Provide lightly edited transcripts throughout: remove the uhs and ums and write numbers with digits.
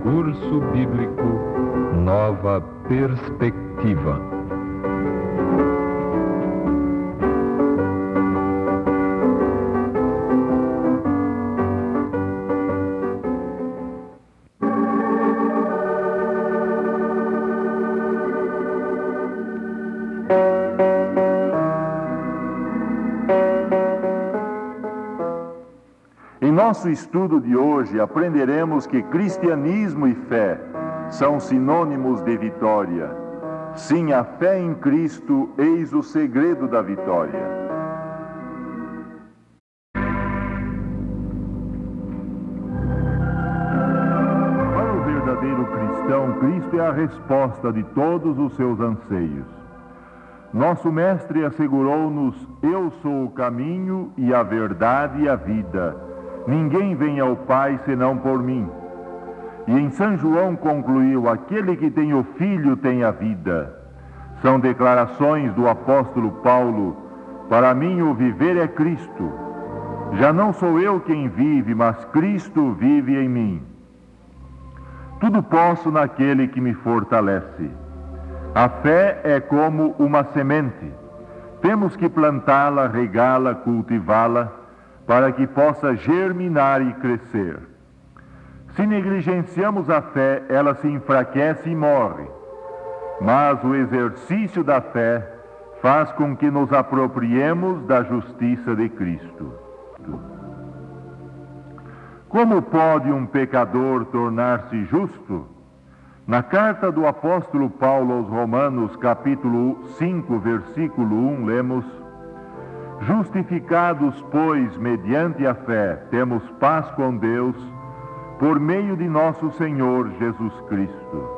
Curso Bíblico Nova Perspectiva. Em nosso estudo de hoje, aprenderemos que cristianismo e fé são sinônimos de vitória. Sim, a fé em Cristo, eis o segredo da vitória. Para o verdadeiro cristão, Cristo é a resposta de todos os seus anseios. Nosso Mestre assegurou-nos: eu sou o caminho e a verdade e a vida. Ninguém vem ao Pai senão por mim. E em São João concluiu: aquele que tem o Filho tem a vida. São declarações do apóstolo Paulo: para mim o viver é Cristo. Já não sou eu quem vive, mas Cristo vive em mim. Tudo posso naquele que me fortalece. A fé é como uma semente. Temos que plantá-la, regá-la, cultivá-la, para que possa germinar e crescer. Se negligenciamos a fé, ela se enfraquece e morre. Mas o exercício da fé faz com que nos apropriemos da justiça de Cristo. Como pode um pecador tornar-se justo? Na carta do apóstolo Paulo aos Romanos, capítulo 5, versículo 1, lemos: justificados, pois, mediante a fé, temos paz com Deus, por meio de nosso Senhor Jesus Cristo.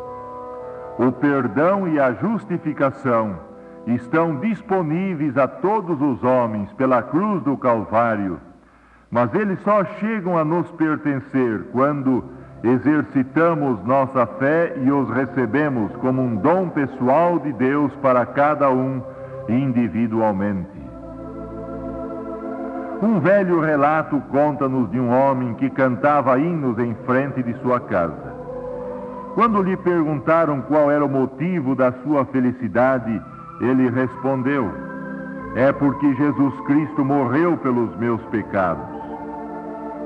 O perdão e a justificação estão disponíveis a todos os homens pela cruz do Calvário, mas eles só chegam a nos pertencer quando exercitamos nossa fé e os recebemos como um dom pessoal de Deus para cada um individualmente. Um velho relato conta-nos de um homem que cantava hinos em frente de sua casa. Quando lhe perguntaram qual era o motivo da sua felicidade, ele respondeu: é porque Jesus Cristo morreu pelos meus pecados.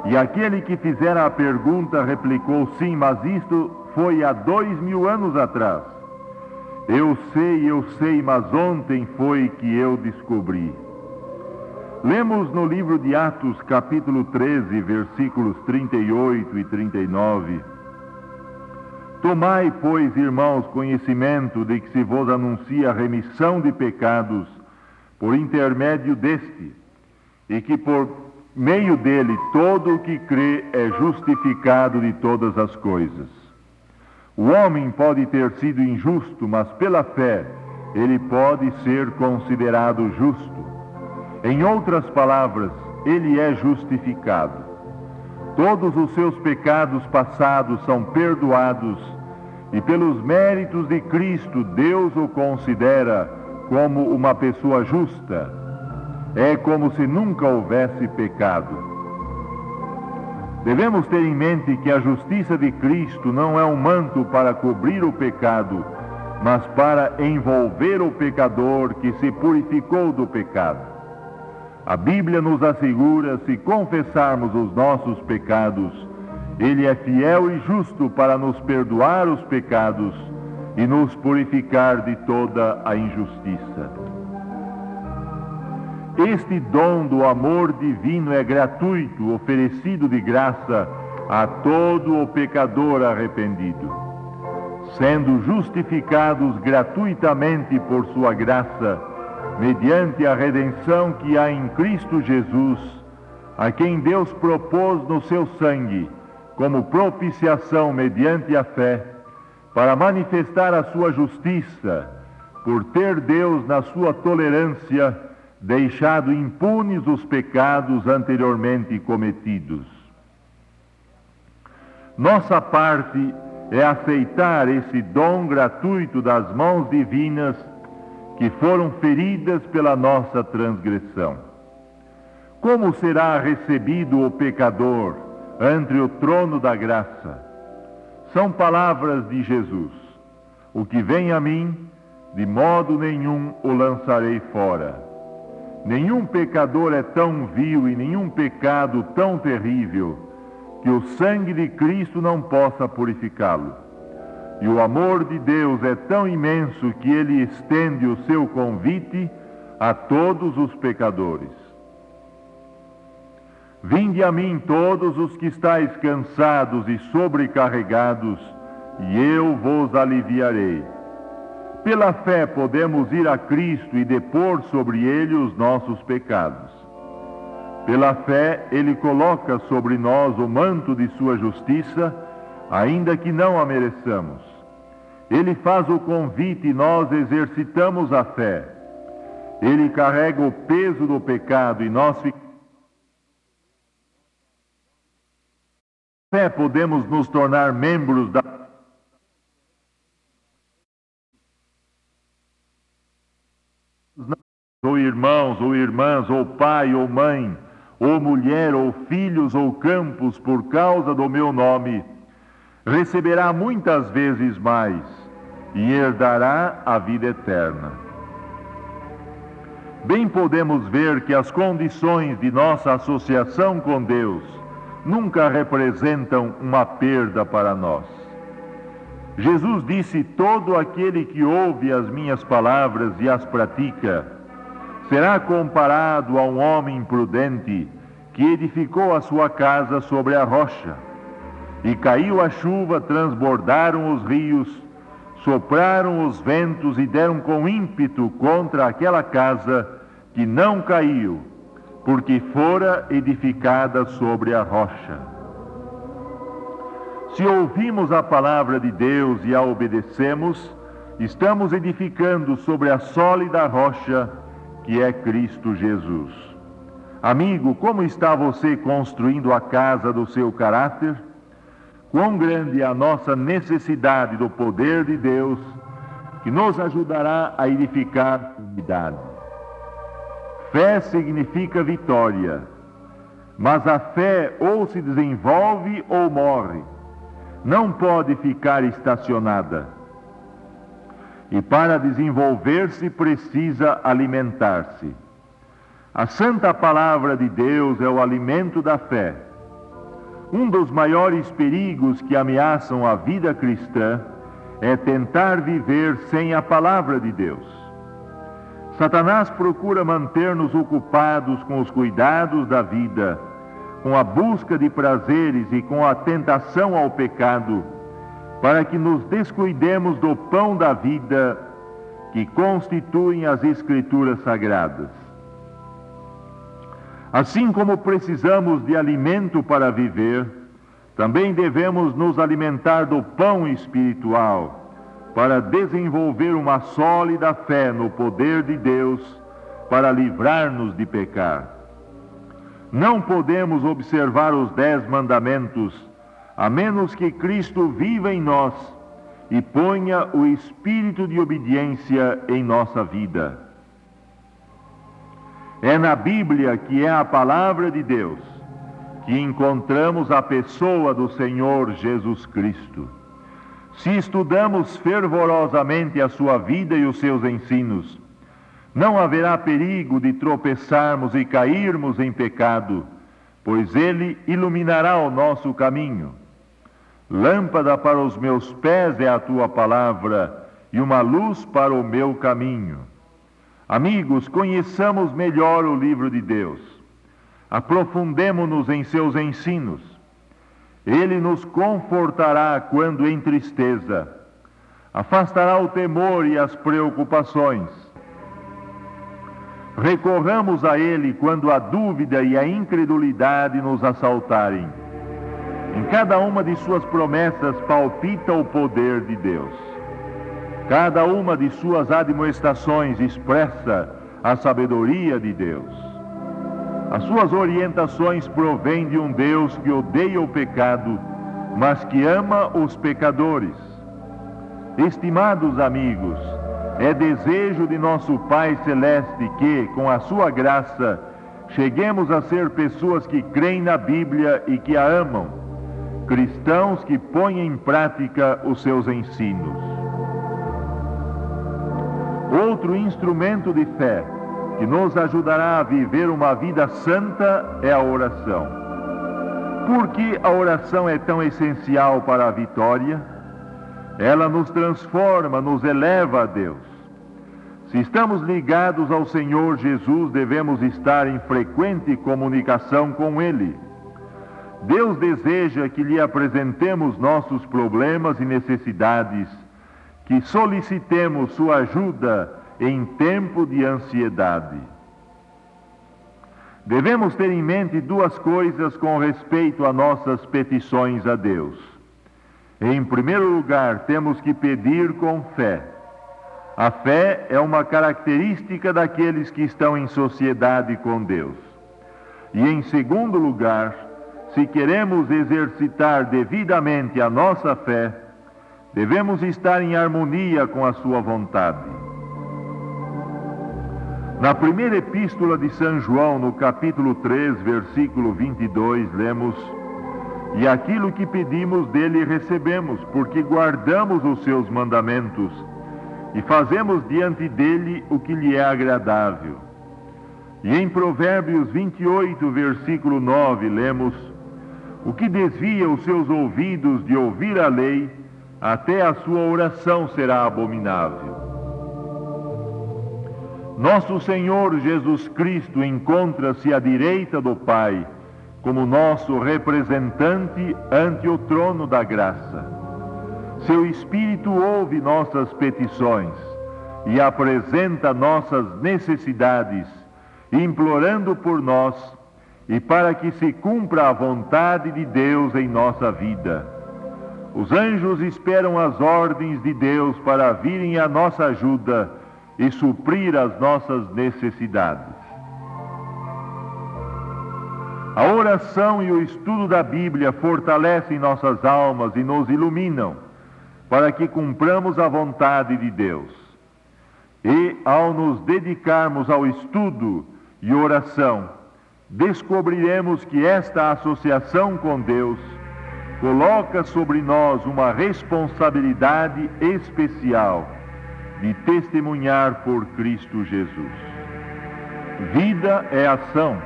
E aquele que fizera a pergunta replicou: sim, mas isto foi há 2000 anos atrás. Eu sei, mas ontem foi que eu descobri. Lemos no livro de Atos, capítulo 13, versículos 38 e 39. Tomai, pois, irmãos, conhecimento de que se vos anuncia a remissão de pecados por intermédio deste, e que por meio dele todo o que crê é justificado de todas as coisas. O homem pode ter sido injusto, mas pela fé ele pode ser considerado justo. Em outras palavras, ele é justificado. Todos os seus pecados passados são perdoados e pelos méritos de Cristo Deus o considera como uma pessoa justa. É como se nunca houvesse pecado. Devemos ter em mente que a justiça de Cristo não é um manto para cobrir o pecado, mas para envolver o pecador que se purificou do pecado. A Bíblia nos assegura: se confessarmos os nossos pecados, Ele é fiel e justo para nos perdoar os pecados e nos purificar de toda a injustiça. Este dom do amor divino é gratuito, oferecido de graça a todo o pecador arrependido. Sendo justificados gratuitamente por sua graça, mediante a redenção que há em Cristo Jesus, a quem Deus propôs no seu sangue, como propiciação mediante a fé, para manifestar a sua justiça, por ter Deus, na sua tolerância, deixado impunes os pecados anteriormente cometidos. Nossa parte é aceitar esse dom gratuito das mãos divinas que foram feridas pela nossa transgressão. Como será recebido o pecador ante o trono da graça? São palavras de Jesus: o que vem a mim, de modo nenhum o lançarei fora. Nenhum pecador é tão vil e nenhum pecado tão terrível que o sangue de Cristo não possa purificá-lo. E o amor de Deus é tão imenso que ele estende o seu convite a todos os pecadores. Vinde a mim todos os que estáis cansados e sobrecarregados, e eu vos aliviarei. Pela fé podemos ir a Cristo e depor sobre ele os nossos pecados. Pela fé ele coloca sobre nós o manto de sua justiça, ainda que não a mereçamos. Ele faz o convite e nós exercitamos a fé. Ele carrega o peso do pecado e nós ficamos. Fé podemos nos tornar membros da ou irmãos, ou irmãs, ou pai, ou mãe, ou mulher, ou filhos, ou campos, por causa do meu nome, receberá muitas vezes mais e herdará a vida eterna. Bem podemos ver que as condições de nossa associação com Deus nunca representam uma perda para nós. Jesus disse: todo aquele que ouve as minhas palavras e as pratica, será comparado a um homem prudente que edificou a sua casa sobre a rocha. E caiu a chuva, transbordaram os rios, sopraram os ventos e deram com ímpeto contra aquela casa, que não caiu, porque fora edificada sobre a rocha. Se ouvimos a palavra de Deus e a obedecemos, estamos edificando sobre a sólida rocha, que é Cristo Jesus. Amigo, como está você construindo a casa do seu caráter? Quão grande é a nossa necessidade do poder de Deus, que nos ajudará a edificar a unidade. Fé significa vitória, mas a fé ou se desenvolve ou morre. Não pode ficar estacionada. E para desenvolver-se precisa alimentar-se. A santa palavra de Deus é o alimento da fé. Um dos maiores perigos que ameaçam a vida cristã é tentar viver sem a palavra de Deus. Satanás procura manter-nos ocupados com os cuidados da vida, com a busca de prazeres e com a tentação ao pecado, para que nos descuidemos do pão da vida que constituem as Escrituras Sagradas. Assim como precisamos de alimento para viver, também devemos nos alimentar do pão espiritual, para desenvolver uma sólida fé no poder de Deus, para livrar-nos de pecar. Não podemos observar os 10 mandamentos, a menos que Cristo viva em nós e ponha o espírito de obediência em nossa vida. É na Bíblia, que é a palavra de Deus, que encontramos a pessoa do Senhor Jesus Cristo. Se estudamos fervorosamente a sua vida e os seus ensinos, não haverá perigo de tropeçarmos e cairmos em pecado, pois ele iluminará o nosso caminho. Lâmpada para os meus pés é a tua palavra, e uma luz para o meu caminho. Amigos, conheçamos melhor o livro de Deus. Aprofundemo-nos em seus ensinos. Ele nos confortará quando em tristeza. Afastará o temor e as preocupações. Recorramos a ele quando a dúvida e a incredulidade nos assaltarem. Em cada uma de suas promessas palpita o poder de Deus. Cada uma de suas admoestações expressa a sabedoria de Deus. As suas orientações provêm de um Deus que odeia o pecado mas que ama os pecadores. Estimados amigos, é desejo de nosso Pai Celeste que, com a sua graça, cheguemos a ser pessoas que creem na Bíblia e que a amam, cristãos que põem em prática os seus ensinos. Outro instrumento de fé que nos ajudará a viver uma vida santa é a oração. Por que a oração é tão essencial para a vitória? Ela nos transforma, nos eleva a Deus. Se estamos ligados ao Senhor Jesus, devemos estar em frequente comunicação com Ele. Deus deseja que lhe apresentemos nossos problemas e necessidades, que solicitemos sua ajuda em tempo de ansiedade. Devemos ter em mente duas coisas com respeito a nossas petições a Deus. Em primeiro lugar, temos que pedir com fé. A fé é uma característica daqueles que estão em sociedade com Deus. E em segundo lugar, se queremos exercitar devidamente a nossa fé, devemos estar em harmonia com a sua vontade. Na primeira epístola de São João, no capítulo 3, versículo 22, lemos: "E aquilo que pedimos dele recebemos, porque guardamos os seus mandamentos e fazemos diante dele o que lhe é agradável." E em Provérbios 28, versículo 9, lemos: "O que desvia os seus ouvidos de ouvir a lei, até a sua oração será abominável." Nosso Senhor Jesus Cristo encontra-se à direita do Pai, como nosso representante ante o trono da graça. Seu Espírito ouve nossas petições e apresenta nossas necessidades, implorando por nós e para que se cumpra a vontade de Deus em nossa vida. Os anjos esperam as ordens de Deus para virem à nossa ajuda e suprir as nossas necessidades. A oração e o estudo da Bíblia fortalecem nossas almas e nos iluminam para que cumpramos a vontade de Deus. E, ao nos dedicarmos ao estudo e oração, descobriremos que esta associação com Deus coloca sobre nós uma responsabilidade especial de testemunhar por Cristo Jesus. Vida é ação.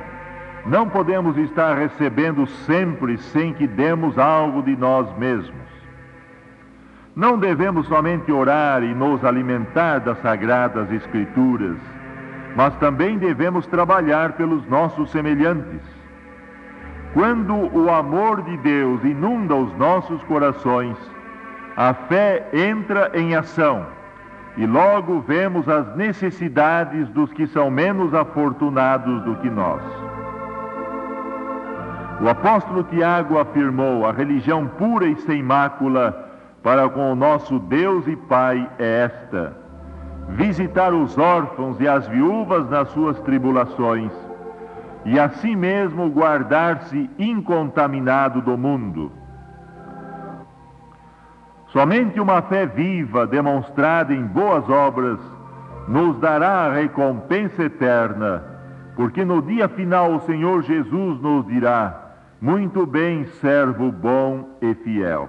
Não podemos estar recebendo sempre sem que demos algo de nós mesmos. Não devemos somente orar e nos alimentar das Sagradas Escrituras, mas também devemos trabalhar pelos nossos semelhantes. Quando o amor de Deus inunda os nossos corações, a fé entra em ação e logo vemos as necessidades dos que são menos afortunados do que nós. O apóstolo Tiago afirmou: "A religião pura e sem mácula para com o nosso Deus e Pai é esta: visitar os órfãos e as viúvas nas suas tribulações, e assim mesmo guardar-se incontaminado do mundo." Somente uma fé viva, demonstrada em boas obras, nos dará a recompensa eterna, porque no dia final o Senhor Jesus nos dirá: "Muito bem, servo bom e fiel."